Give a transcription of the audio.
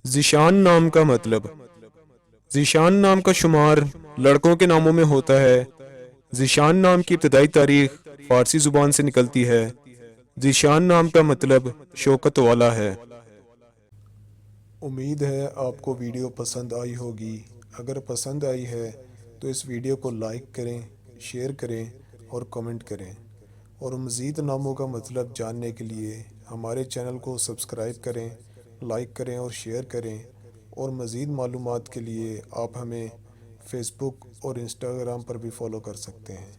ذیشان نام کا مطلب۔ ذیشان نام کا شمار لڑکوں کے ناموں میں ہوتا ہے۔ ذیشان نام کی ابتدائی تاریخ فارسی زبان سے نکلتی ہے۔ ذیشان نام کا مطلب شوکت والا ہے۔ امید ہے آپ کو ویڈیو پسند آئی ہوگی۔ اگر پسند آئی ہے تو اس ویڈیو کو لائک کریں، شیئر کریں اور کمنٹ کریں، اور مزید ناموں کا مطلب جاننے کے لیے ہمارے چینل کو سبسکرائب کریں، لائک کریں اور شیئر کریں، اور مزید معلومات کے لیے آپ ہمیں فیس بک اور انسٹاگرام پر بھی فالو کر سکتے ہیں۔